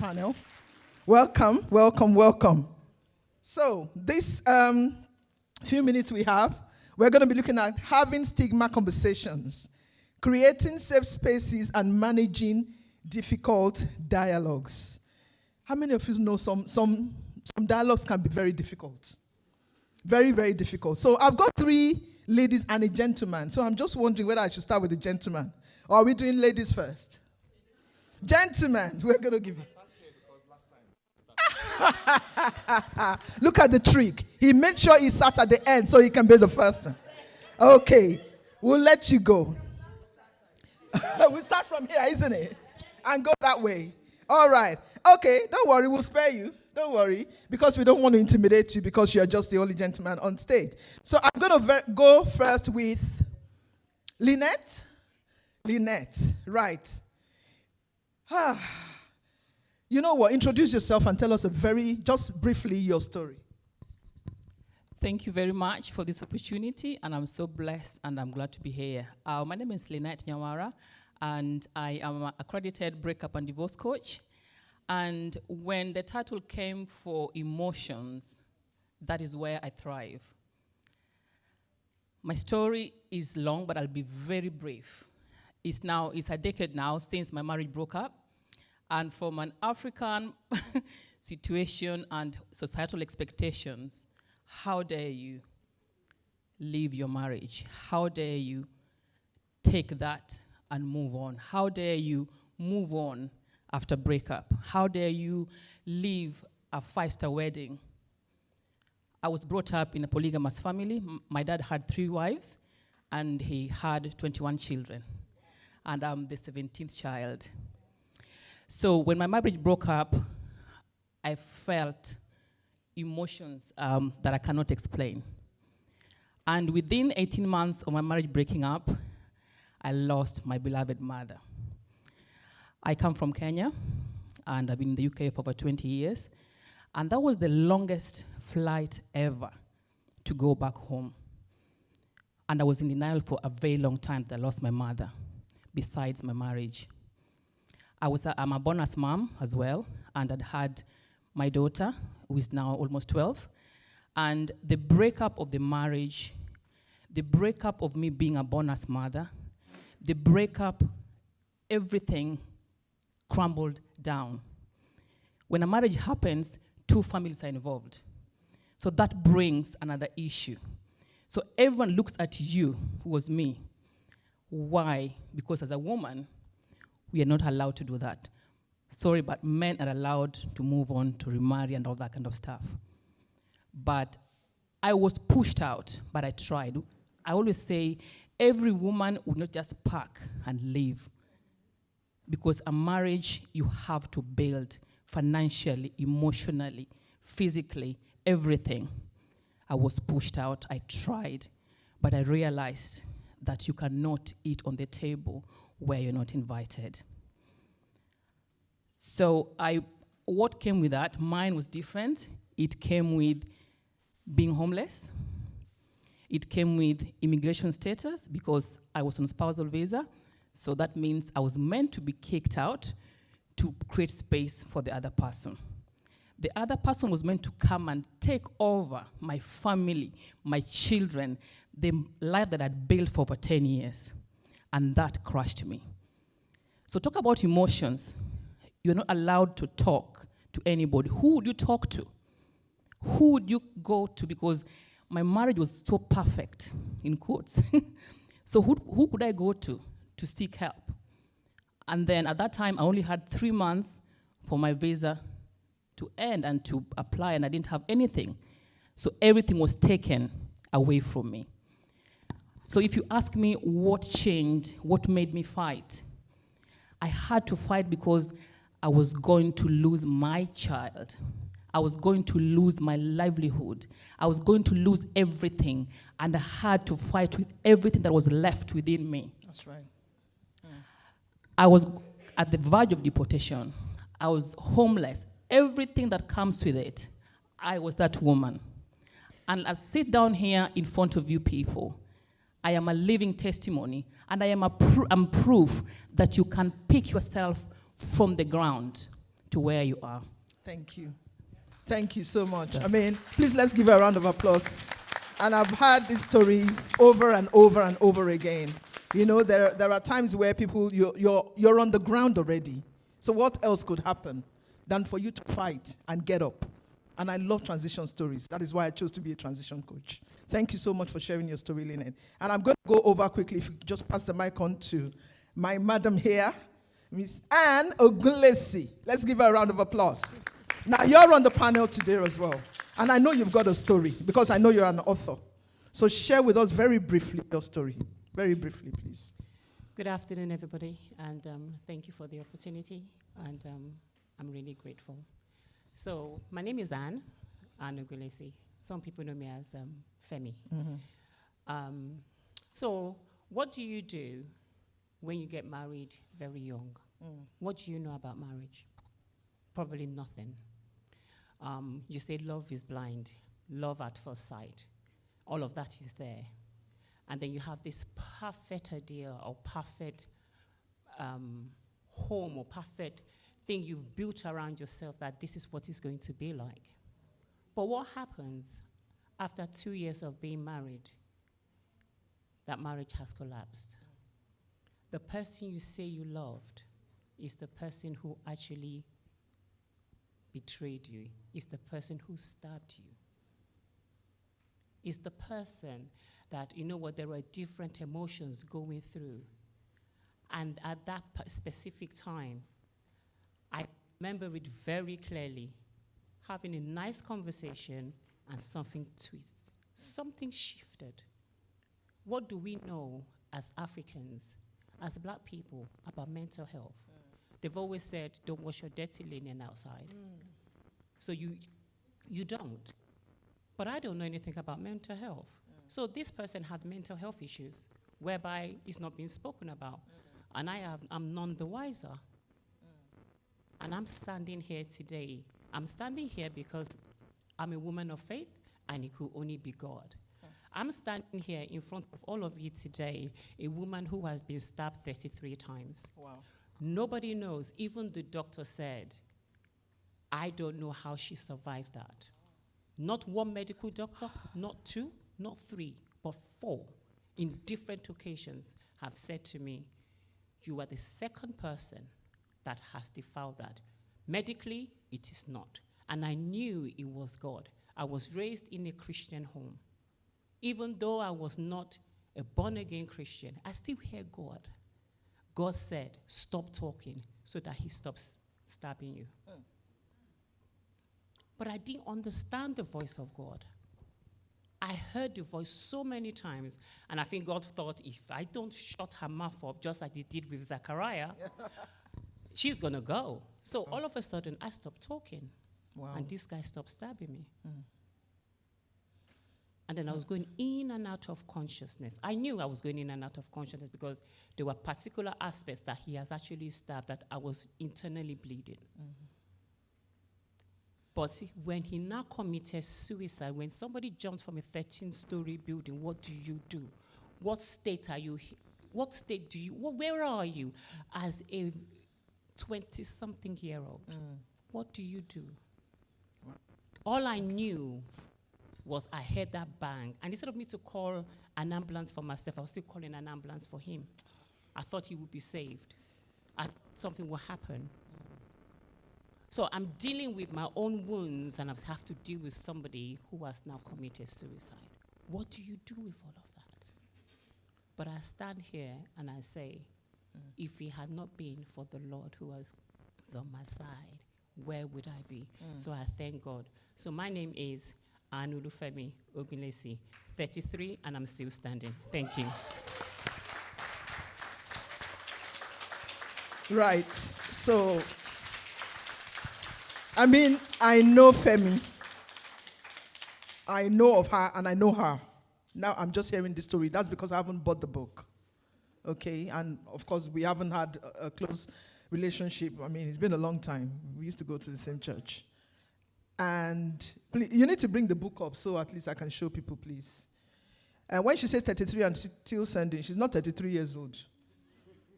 panel. Welcome, welcome, welcome. So, this few minutes we're going to be looking at having stigma conversations, creating safe spaces, and managing difficult dialogues. How many of you know some dialogues can be very difficult? Very, very difficult. So, I've got 3 ladies and a gentleman. So, I'm just wondering whether I should start with the gentleman. Or are we doing ladies first? Gentlemen, we're going to give it. Look at the trick. He made sure he sat at the end so he can be the first one. Okay, we'll let you go. We'll start from here, isn't it? And go that way. All right. Okay, don't worry, we'll spare you. Don't worry, because we don't want to intimidate you because you're just the only gentleman on stage. So I'm going to go first with Lynette. Lynette, right. You know what? Introduce yourself and tell us just briefly your story. Thank you very much for this opportunity, and I'm so blessed and I'm glad to be here. My name is Lynette Nyawara, and I am an accredited breakup and divorce coach. And when the title came for emotions, that is where I thrive. My story is long, but I'll be very brief. It's a decade now since my marriage broke up. And from an African situation and societal expectations, how dare you leave your marriage? How dare you take that and move on? How dare you move on after breakup? How dare you leave a 5-star wedding? I was brought up in a polygamous family. My dad had 3 wives, and he had 21 children. And I'm the 17th child. So when my marriage broke up, I felt emotions that I cannot explain. And within 18 months of my marriage breaking up, I lost my beloved mother. I come from Kenya, and I've been in the UK for over 20 years. And that was the longest flight ever to go back home. And I was in denial for a very long time that I lost my mother, besides my marriage. I'm a bonus mom as well, and I'd had my daughter, who is now almost 12. And the breakup of the marriage, the breakup of me being a bonus mother, the breakup, everything crumbled down. When a marriage happens, 2 families are involved. So that brings another issue. So everyone looks at you, who was me. Why? Because as a woman, we are not allowed to do that. Sorry, but men are allowed to move on, to remarry, and all that kind of stuff. But I was pushed out, but I tried. I always say, every woman would not just pack and leave. Because a marriage, you have to build financially, emotionally, physically, everything. I was pushed out, I tried, but I realized that you cannot eat on the table where you're not invited. So what came with that? Mine was different. It came with being homeless. It came with immigration status because I was on spousal visa. So that means I was meant to be kicked out to create space for the other person. The other person was meant to come and take over my family, my children, the life that I'd built for over 10 years. And that crushed me. So talk about emotions. You're not allowed to talk to anybody. Who would you talk to? Who would you go to? Because my marriage was so perfect, in quotes. So who could I go to seek help? And then at that time, I only had 3 months for my visa to end and to apply, and I didn't have anything. So everything was taken away from me. So if you ask me what changed, what made me fight, I had to fight because I was going to lose my child. I was going to lose my livelihood. I was going to lose everything, and I had to fight with everything that was left within me. That's right. I was at the verge of deportation. I was homeless. Everything that comes with it, I was that woman. And I sit down here in front of you people. I am a living testimony, and I am I'm proof that you can pick yourself from the ground to where you are. Thank you. Thank you so much. I mean, please let's give her a round of applause. And I've heard these stories over and over and over again. You know, there are times where people, you're on the ground already. So what else could happen than for you to fight and get up? And I love transition stories. That is why I chose to be a transition coach. Thank you so much for sharing your story, Lynette. And I'm going to go over quickly, if you just pass the mic on to my madam here, Miss Anne Ogunlesi. Let's give her a round of applause. Now, you're on the panel today as well. And I know you've got a story, because I know you're an author. So share with us very briefly your story. Very briefly, please. Good afternoon, everybody, and thank you for the opportunity, and I'm really grateful. So, my name is Anne Ogulesi. Some people know me as Femi. Mm-hmm. So, what do you do when you get married very young? What do you know about marriage? Probably nothing. You say love is blind, love at first sight. All of that is there. And then you have this perfect idea or perfect home or perfect thing you've built around yourself that this is what it's going to be like. But what happens after 2 years of being married? That marriage has collapsed. The person you say you loved is the person who actually betrayed you, is the person who stabbed you. Is the person that, you know what, there are different emotions going through. And at that specific time, I remember it very clearly, having a nice conversation and something twisted. Something shifted. What do we know as Africans, as black people, about mental health? They've always said, don't wash your dirty linen outside. So you don't. But I don't know anything about mental health. So this person had mental health issues whereby it's not being spoken about. And I'm none the wiser. And I'm standing here today. I'm standing here because I'm a woman of faith, and it could only be God. I'm standing here in front of all of you today, a woman who has been stabbed 33 times. Wow. Nobody knows. Even the doctor said, I don't know how she survived that. Not one medical doctor, not two, not three, but 4 in different occasions have said to me, you are the second person that has defiled that. Medically, it is not. And I knew it was God. I was raised in a Christian home. Even though I was not a born-again Christian, I still hear God. God said, stop talking so that he stops stabbing you. But I didn't understand the voice of God. I heard the voice so many times, and I think God thought, if I don't shut her mouth up, just like they did with Zachariah, she's going to go. So all of a sudden, I stopped talking, and this guy stopped stabbing me. And then I was going in and out of consciousness. I knew I was going in and out of consciousness because there were particular aspects that he has actually stabbed that I was internally bleeding. But when he now committed suicide, when somebody jumped from a 13-story building, what do you do? What state are you? What state do you? Where are you as a 20-something-year-old? What do you do? All I knew was I heard that bang. And instead of me to call an ambulance for myself, I was still calling an ambulance for him. I thought he would be saved. I thought something would happen. So I'm dealing with my own wounds, and I have to deal with somebody who has now committed suicide. What do you do with all of that? But I stand here and I say, if it had not been for the Lord who was on my side, where would I be? So I thank God. So my name is Anne Ogulesi, 33, and I'm still standing. Thank you. Right. So, I mean, I know Femi. I know of her, and I know her. Now I'm just hearing the story. That's because I haven't bought the book. Okay? And, of course, we haven't had a close relationship. I mean, it's been a long time. We used to go to the same church. And please, you need to bring the book up so at least I can show people, please. And when she says 33 and still sending, she's not 33 years old.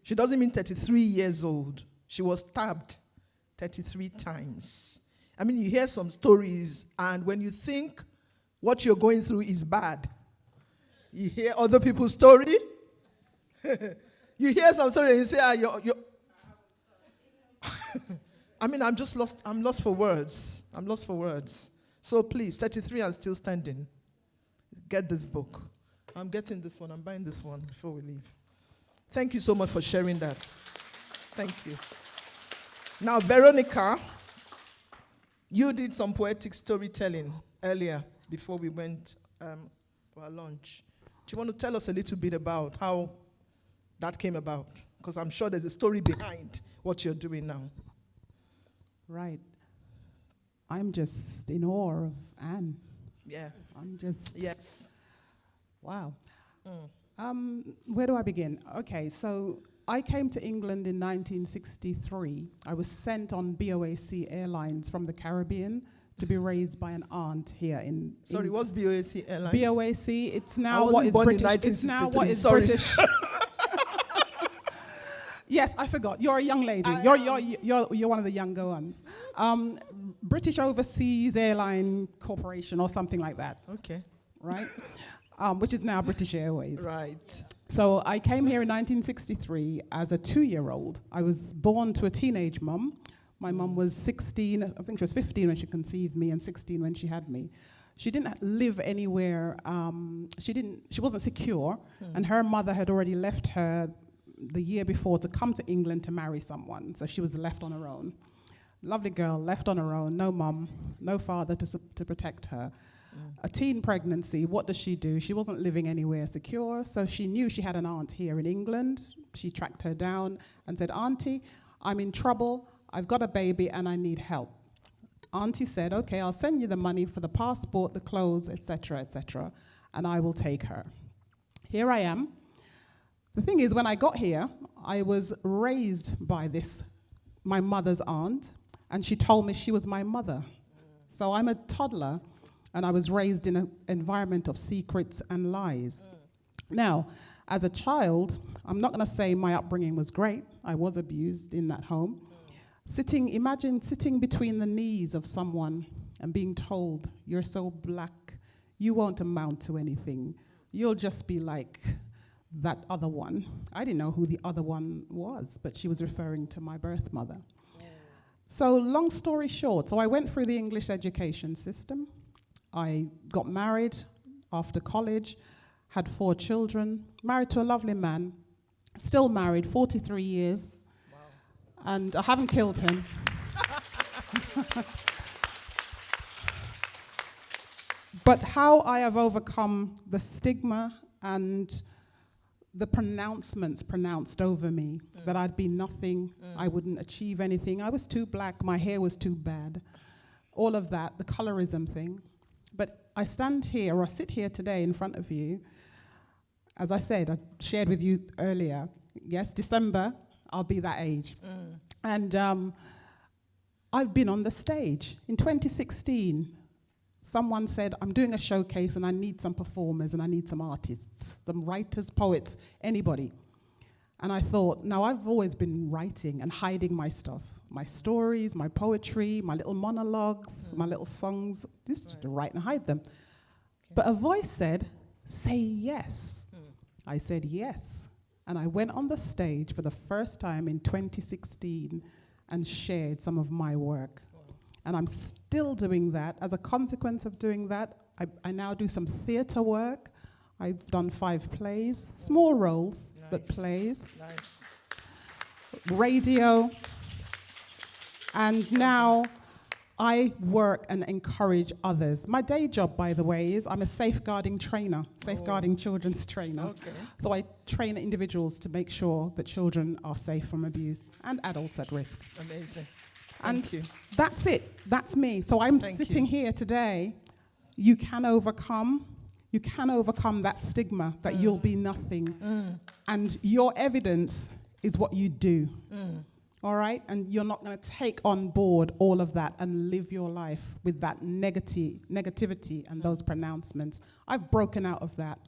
She doesn't mean 33 years old. She was stabbed 33 times. I mean, you hear some stories, and when you think what you're going through is bad, you hear other people's story. You hear some story and you say, you're I mean, I'm just lost. I'm lost for words. I'm lost for words. So please, 33 and still standing. Get this book. I'm getting this one. I'm buying this one before we leave. Thank you so much for sharing that. Thank you. Now, Veronica, you did some poetic storytelling earlier before we went for our lunch. Do you want to tell us a little bit about how that came about? Because I'm sure there's a story behind what you're doing now. Right. I'm just in awe of Anne. Yeah. I'm just... Yes. Wow. Where do I begin? Okay, so I came to England in 1963. I was sent on BOAC Airlines from the Caribbean to be raised by an aunt here in... Sorry, what's BOAC Airlines? BOAC, it's now I what wasn't is born in British. It's now what is 1963, British. Yes, I forgot. You're a young lady. You're one of the younger ones. British Overseas Airline Corporation or something like that. Okay. Right? Which is now British Airways. Right. So I came here in 1963 as a 2-year-old. I was born to a teenage mum. My mum was 16, I think she was 15 when she conceived me and 16 when she had me. She didn't live anywhere, she wasn't secure, and her mother had already left her the year before to come to England to marry someone, so she was left on her own. Lovely girl, left on her own, no mum, no father to protect her. A teen pregnancy, what does she do? She wasn't living anywhere secure, so she knew she had an aunt here in England. She tracked her down and said, "Auntie, I'm in trouble, I've got a baby and I need help." Auntie said, "Okay, I'll send you the money for the passport, the clothes, etc., and I will take her." Here I am. The thing is, when I got here, I was raised by my mother's aunt, and she told me she was my mother. So I'm a toddler, and I was raised in an environment of secrets and lies. Now, as a child, I'm not going to say my upbringing was great. I was abused in that home. Imagine sitting between the knees of someone and being told, "You're so black, you won't amount to anything. You'll just be like that other one." I didn't know who the other one was, but she was referring to my birth mother. So long story short, so I went through the English education system. I got married after college, had 4 children, married to a lovely man, still married, 43 years, and I haven't killed him. But how I have overcome the stigma and the pronouncements pronounced over me, that I'd be nothing, I wouldn't achieve anything, I was too black, my hair was too bad, all of that, the colorism thing. But I stand here, or I sit here today in front of you, as I said, I shared with you earlier, yes, December, I'll be that age. And I've been on the stage. In 2016, someone said, "I'm doing a showcase and I need some performers and I need some artists, some writers, poets, anybody." And I thought, now I've always been writing and hiding my stuff, my stories, my poetry, my little monologues, my little songs, just to write and hide them. But a voice said, "Say yes." I said yes. And I went on the stage for the first time in 2016 and shared some of my work. And I'm still doing that. As a consequence of doing that, I now do some theatre work. I've done 5 plays, small roles, but plays. Nice. Radio. And now I work and encourage others. My day job, by the way, is I'm a safeguarding trainer, safeguarding children's trainer. Okay. So I train individuals to make sure that children are safe from abuse and adults at risk. Amazing. And Thank you. that's it. That's me. So I'm sitting here today. You can overcome that stigma that you'll be nothing. And your evidence is what you do. All right? And you're not going to take on board all of that and live your life with that negativity and those pronouncements. I've broken out of that.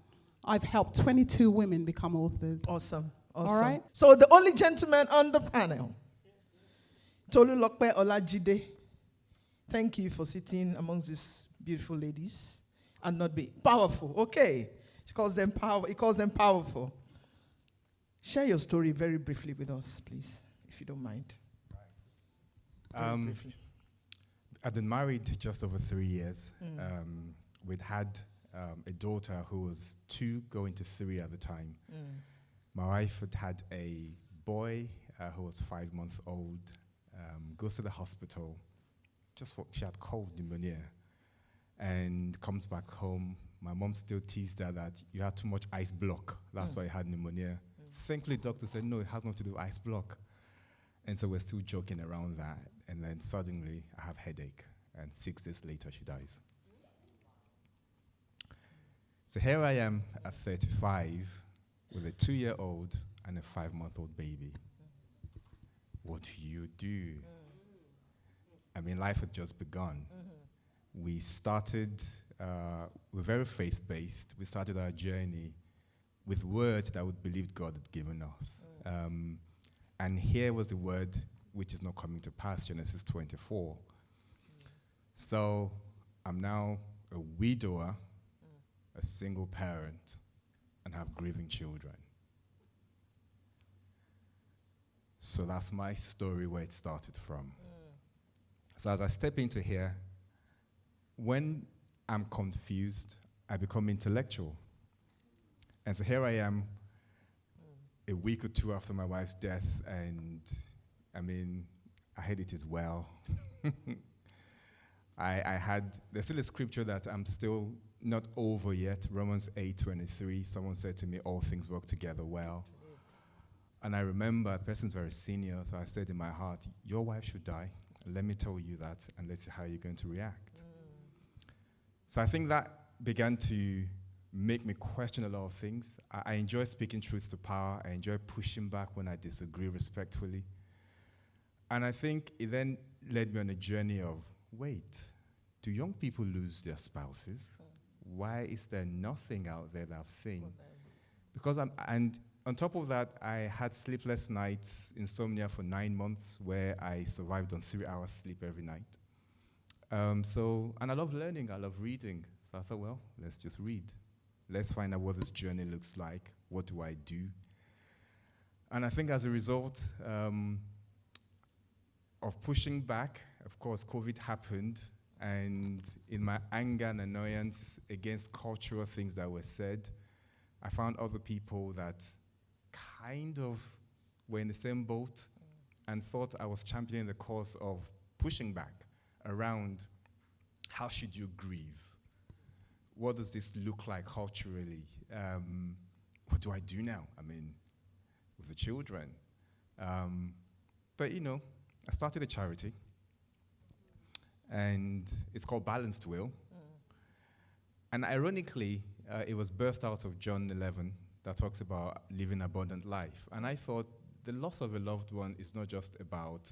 I've helped 22 women become authors. Awesome. All right? So the only gentleman on the panel, Tolulokpe Olajide, thank you for sitting amongst these beautiful ladies and not be powerful. Okay. He calls them powerful. Share your story very briefly with us, please, if you don't mind. Very briefly. I've been married just over 3 years. We'd had a daughter who was 2, going to 3 at the time. My wife had a boy who was 5 months old, goes to the hospital, she had cold pneumonia, and comes back home. My mom still teased her that you had too much ice block. That's why you had pneumonia. Thankfully, doctor said, no, it has nothing to do with ice block. And so we're still joking around that. And then suddenly, I have headache. And 6 days later, she dies. So here I am at 35 with a 2-year-old and a 5-month-old baby. What do you do? I mean, life had just begun. We started, we're very faith-based. We started our journey with words that we believed God had given us. And here was the word which is not coming to pass, Genesis 24. So I'm now a widower, a single parent, and have grieving children. So that's my story, where it started from. So as I step into here, when I'm confused, I become intellectual. And so here I am, a week or 2 after my wife's death, and I mean, I heard it as well. There's still a scripture that I'm still not over yet, Romans 8:23. Someone said to me, all things work together well. And I remember the person's very senior, so I said in my heart, your wife should die. Let me tell you that, and let's see how you're going to react. So I think that began to make me question a lot of things. I enjoy speaking truth to power. I enjoy pushing back when I disagree respectfully. And I think it then led me on a journey of, wait, do young people lose their spouses? Why is there nothing out there that I've seen? Because and on top of that, I had sleepless nights, insomnia for 9 months, where I survived on 3 hours sleep every night. And I love learning, I love reading. So I thought, well, let's just read. Let's find out what this journey looks like. What do I do? And I think as a result of pushing back, of course, COVID happened. And in my anger and annoyance against cultural things that were said, I found other people that kind of were in the same boat and thought I was championing the cause of pushing back around how should you grieve? What does this look like culturally? What do I do now? I mean, with the children. But, I started a charity, and it's called Balanced Will. And ironically, it was birthed out of John 11 that talks about living abundant life. And I thought the loss of a loved one is not just about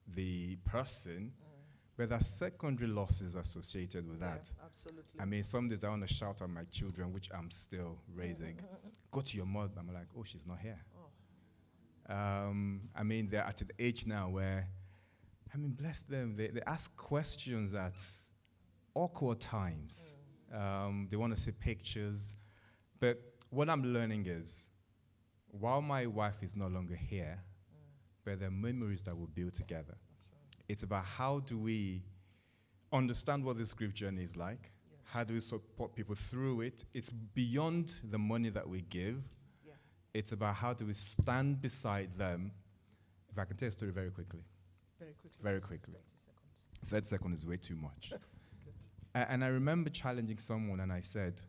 the person, but there are secondary losses associated with that. Absolutely. I mean, some days I want to shout at my children, which I'm still raising. Go to your mother. I'm like, oh, she's not here. I mean, they're at an age now where, bless them. They ask questions at awkward times. They want to see pictures. But what I'm learning is, while my wife is no longer here, but there are memories that we'll build together. Right. It's about how do we understand what this grief journey is like? Yeah. How do we support people through it? It's beyond the money that we give. Yeah. It's about how do we stand beside them. If I can tell a story very quickly. Very quickly. 30 seconds. 30 seconds is way too much. And I remember challenging someone, and I said,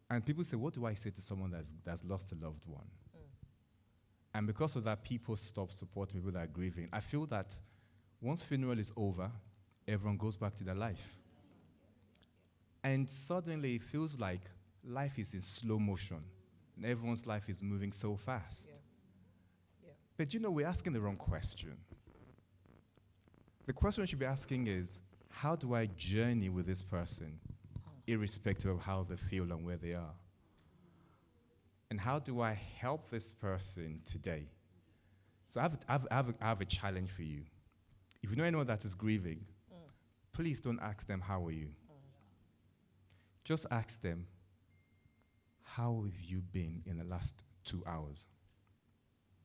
and people say, what do I say to someone that's lost a loved one? And because of that, people stop supporting people that are grieving. I feel that once funeral is over, everyone goes back to their life. And suddenly it feels like life is in slow motion, and everyone's life is moving so fast. Yeah. But we're asking the wrong question. The question we should be asking is, how do I journey with this person, irrespective of how they feel and where they are? And how do I help this person today So I have a challenge for you. If you know anyone that is grieving, please don't ask them, how are you? Just ask them, how have you been in the last 2 hours?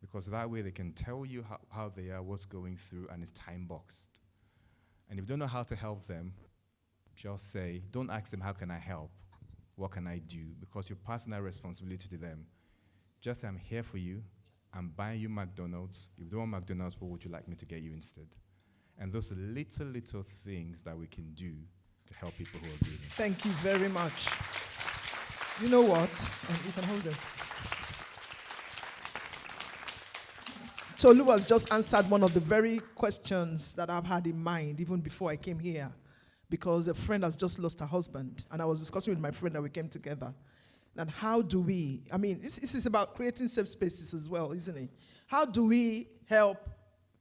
Because that way they can tell you how they are, what's going through, and it's time boxed. And if you don't know how to help them, just say, don't ask them, how can I help? What can I do? Because you're passing that responsibility to them. Just say, I'm here for you. I'm buying you McDonald's. If you don't want McDonald's, what would you like me to get you instead? And those are little things that we can do to help people who are grieving. Thank you very much. You know what? You can hold it. Tolu has just answered one of the very questions that I've had in mind even before I came here, because a friend has just lost her husband, and I was discussing with my friend that we came together. And how do we, this is about creating safe spaces as well, isn't it? How do we help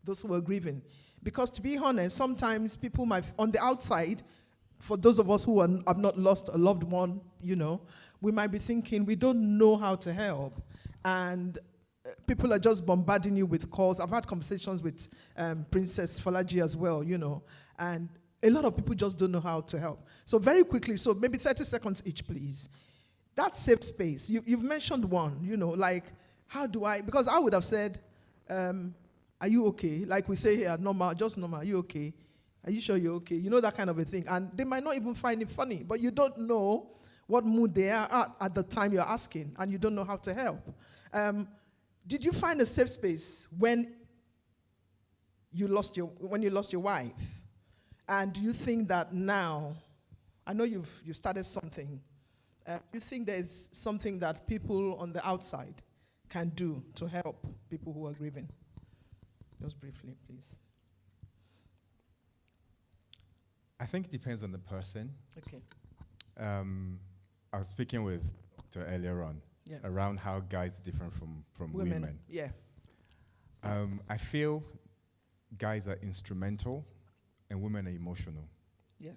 those who are grieving? Because to be honest, sometimes people might, on the outside, for those of us who have not lost a loved one, we might be thinking we don't know how to help. And people are just bombarding you with calls. I've had conversations with Princess Falaji as well, and a lot of people just don't know how to help. So very quickly, so maybe 30 seconds each, please. That safe space, you've mentioned one, like, how do I, because I would have said, are you okay? Like we say here, normal, just normal, are you okay? Are you sure you're okay? That kind of a thing. And they might not even find it funny, but you don't know what mood they are at the time you're asking, and you don't know how to help. Did you find a safe space when you lost your wife? And do you think that now, I know you started something, do you think there's something that people on the outside can do to help people who are grieving? Just briefly, please. I think it depends on the person. Okay. I was speaking with Dr. earlier on around how guys are different from women. Yeah. I feel guys are instrumental and women are emotional. Yeah.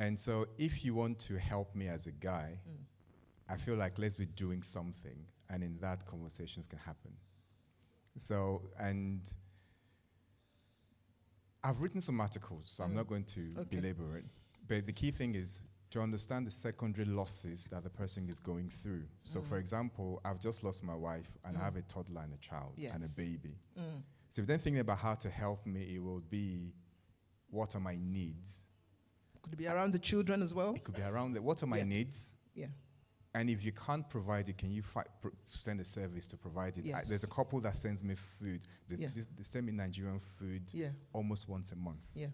And so if you want to help me as a guy, I feel like let's be doing something, and in that conversations can happen. So, and I've written some articles, so I'm not going to belabor it. But the key thing is to understand the secondary losses that the person is going through. So, for example, I've just lost my wife, and I have a toddler and a child and a baby. So if they're thinking about how to help me, it will be, what are my needs? Could it be around the children as well? It could be around what are my needs? Yeah. And if you can't provide it, can you send a service to provide it? Yes. There's a couple that sends me food. They send me Nigerian food almost once a month. Yeah.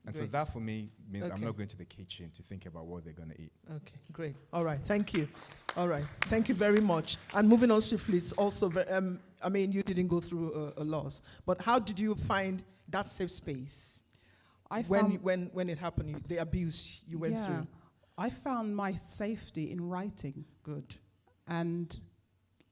And Great. so that for me means I'm not going to the kitchen to think about what they're going to eat. Okay, great. All right, thank you. All right, thank you very much. And moving on swiftly, it's also, you didn't go through a loss, but how did you find that safe space? When it happened, the abuse you went through? I found my safety in writing. Good. And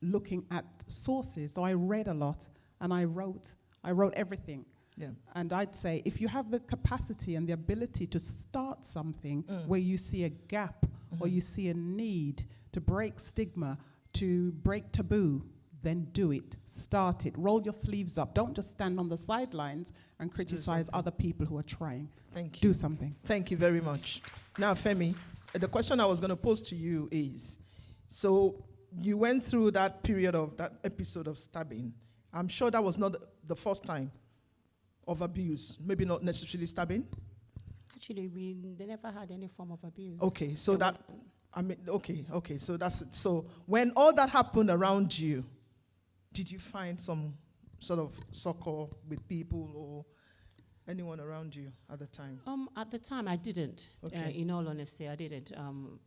looking at sources. So I read a lot, and I wrote everything. Yeah. And I'd say, if you have the capacity and the ability to start something where you see a gap or you see a need to break stigma, to break taboo, then do it. Start it. Roll your sleeves up. Don't just stand on the sidelines and criticize other people who are trying. Thank you. Do something. Thank you very much. Now, Femi, the question I was going to pose to you is, so you went through that period of that episode of stabbing. I'm sure that was not the first time of abuse, maybe not necessarily stabbing. Actually, they never had any form of abuse. Okay, so so that's it. So when all that happened around you, did you find some sort of succor with people or anyone around you at the time? At the time, I didn't. Okay. In all honesty, I didn't.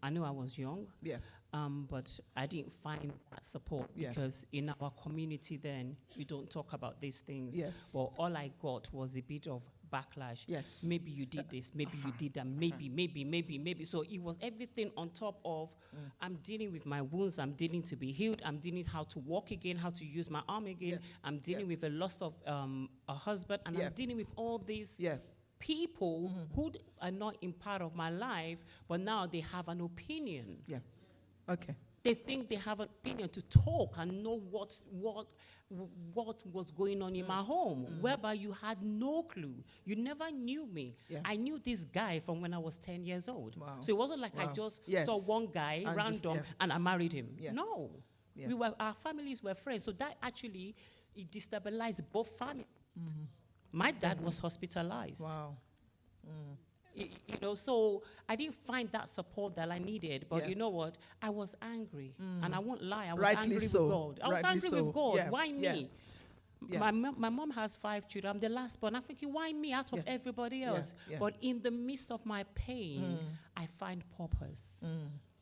I knew I was young. Yeah. But I didn't find that support because in our community then, you don't talk about these things. Yes. Well, all I got was a bit of backlash. Yes. Maybe you did this, maybe you did that, maybe. So it was everything on top of, I'm dealing with my wounds, I'm dealing to be healed, I'm dealing how to walk again, how to use my arm again, I'm dealing with a loss of a husband, and I'm dealing with all these people who are not in part of my life, but now they have an opinion. Yeah. Okay. They think they have an opinion to talk and know what was going on in my home, whereby you had no clue. You never knew me. Yeah. I knew this guy from when I was 10 years old. Wow. So it wasn't like I Wow. just Yes. saw one guy And just, random yeah. and I married him. Yeah. No. Yeah. Our families were friends. So that actually, it destabilized both families. My dad was hospitalized. Wow. You know, so I didn't find that support that I needed. But Yeah. you know what? I was angry. And I won't lie, I was Rightly angry so. with God. I was Rightly angry so. with God. Yeah. Why Yeah. me? Yeah. My mom has 5 children. I'm the last born. I'm thinking, why me out of Yeah. everybody Yeah. else? Yeah. But in the midst of my pain, I find purpose.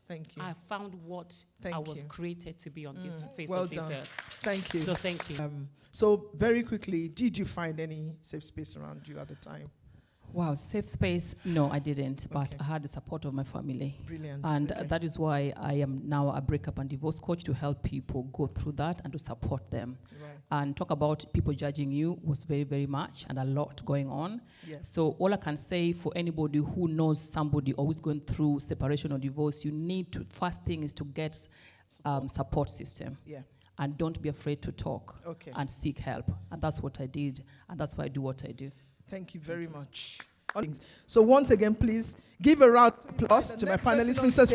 Thank you. I found what Thank I was you. created to be on this face Well of this done. earth. Thank you. So thank you. So very quickly, did you find any safe space around you at the time? Wow, safe space? No, I didn't, but Okay. I had the support of my family. Brilliant. And Okay. that is why I am now a breakup and divorce coach, to help people go through that and to support them. Right. And talk about people judging you was very, very much and a lot going on. Yes. So all I can say for anybody who knows somebody always going through separation or divorce, you need to, first thing is to get support system. Yeah. And don't be afraid to talk. Okay. And seek help. And that's what I did, and that's why I do what I do. Thank you very much. So once again, please give a round of applause to my panelists. Princess